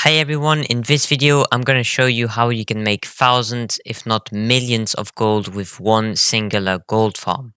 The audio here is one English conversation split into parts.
Hey everyone, in this video I'm gonna show you how you can make thousands if not millions of gold with one singular gold farm.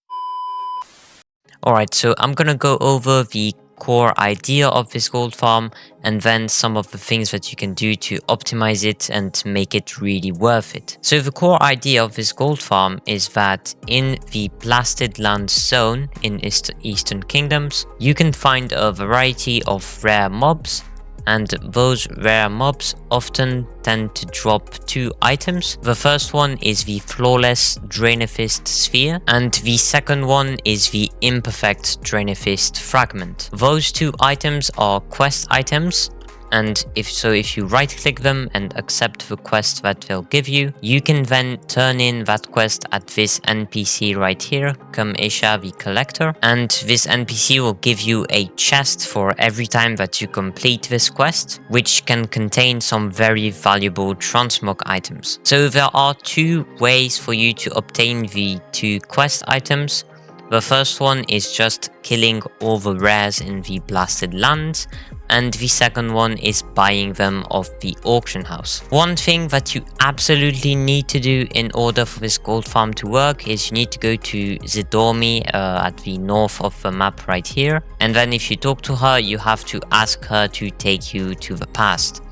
Alright, so I'm gonna go over the core idea of this gold farm and then some of the things that you can do to optimize it and make it really worth it. So the core idea of this gold farm is that in the blasted lands zone in Eastern Kingdoms, you can find a variety of rare mobs, and those rare mobs often tend to drop two items. The first one is the flawless Draenifist sphere, and the second one is the imperfect Draenifist fragment. Those two items are quest items, and if you right click them and accept the quest that they'll give you, you can then turn in that quest at this NPC right here, Isha the Collector, and this NPC will give you a chest for every time that you complete this quest, which can contain some very valuable transmog items. So there are two ways for you to obtain the two quest items. The first one is just killing all the rares in the blasted lands, and the second one is buying them off the auction house. One thing that you absolutely need to do in order for this gold farm to work is you need to go to Zidormi at the north of the map right here, and then if you talk to her, you have to ask her to take you to the past.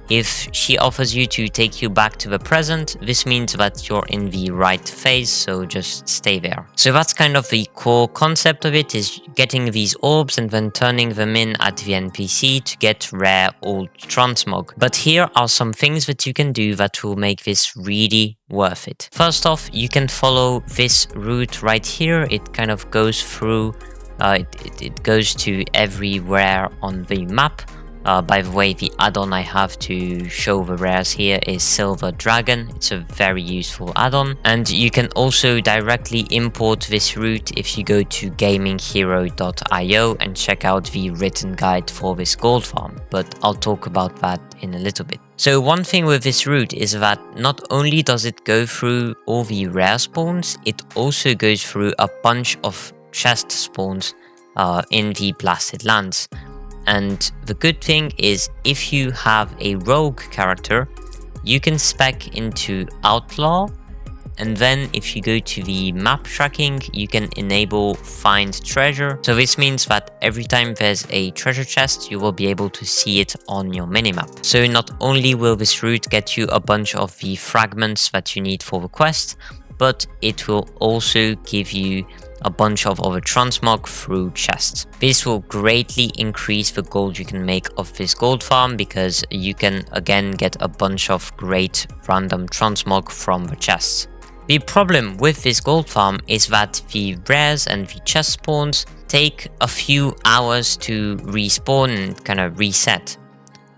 If she offers you to take you back to the present, this means that you're in the right phase, so just stay there. So that's kind of the core concept of it, is getting these orbs and then turning them in at the NPC to get rare Old Transmog. But here are some things that you can do that will make this really worth it. First off, you can follow this route right here. It kind of goes through, it goes to everywhere on the map. By the way, the add-on I have to show the rares here is Silver Dragon. It's a very useful add-on, and you can also directly import this route if you go to gaminghero.io and check out the written guide for this gold farm, but I'll talk about that in a little bit. So one thing with this route is that not only does it go through all the rare spawns, it also goes through a bunch of chest spawns in the blasted lands. And the good thing is, if you have a rogue character, you can spec into Outlaw, and then if you go to the map tracking, you can enable Find Treasure. So this means that every time there's a treasure chest, you will be able to see it on your minimap. So not only will this route get you a bunch of the fragments that you need for the quest, but it will also give you a bunch of other transmog through chests. This will greatly increase the gold you can make of this gold farm, because you can again get a bunch of great random transmog from the chests. The problem with this gold farm is that the rares and the chest spawns take a few hours to respawn and kind of reset.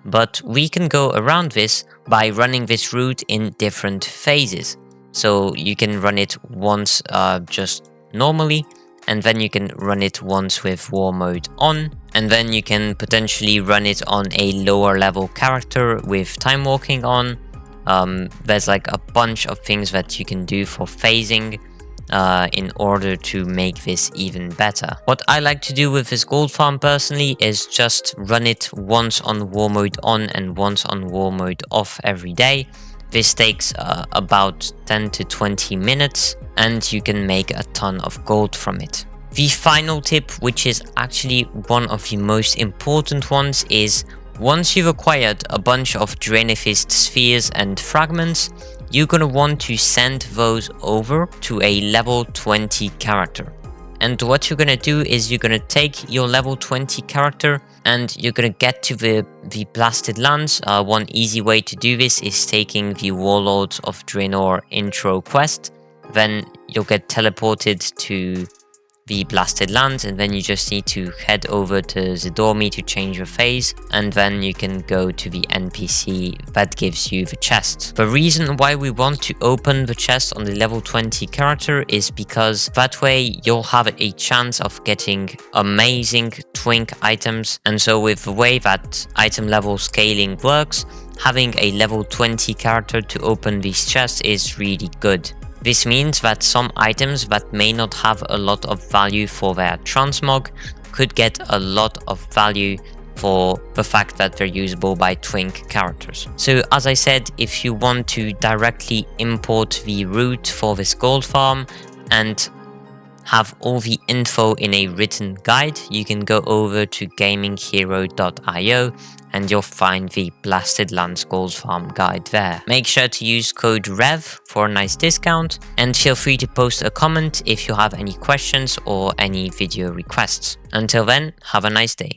But we can go around this by running this route in different phases. So you can run it once just normally, and then you can run it once with war mode on, and then you can potentially run it on a lower level character with time walking on. There's like a bunch of things that you can do for phasing in order to make this even better. What I like to do with this gold farm personally is just run it once on war mode on and once on war mode off every day. This takes about 10 to 20 minutes, and you can make a ton of gold from it. The final tip, which is actually one of the most important ones, is once you've acquired a bunch of Draenifist spheres and fragments, you're gonna want to send those over to a level 20 character. And what you're gonna do is you're gonna take your level 20 character and you're gonna get to the blasted lands. One easy way to do this is taking the Warlords of Draenor intro quest. Then you'll get teleported to the blasted lands, and then you just need to head over to Zidormi to change your phase, and then you can go to the NPC that gives you the chest. The reason why we want to open the chest on the level 20 character is because that way you'll have a chance of getting amazing twink items, and so with the way that item level scaling works, having a level 20 character to open these chests is really good. This means that some items that may not have a lot of value for their transmog could get a lot of value for the fact that they're usable by twink characters. So as I said, if you want to directly import the route for this gold farm and have all the info in a written guide, you can go over to gaminghero.io and you'll find the Blasted Lands Gold Farm guide there. Make sure to use code REV for a nice discount, and feel free to post a comment if you have any questions or any video requests. Until then, have a nice day.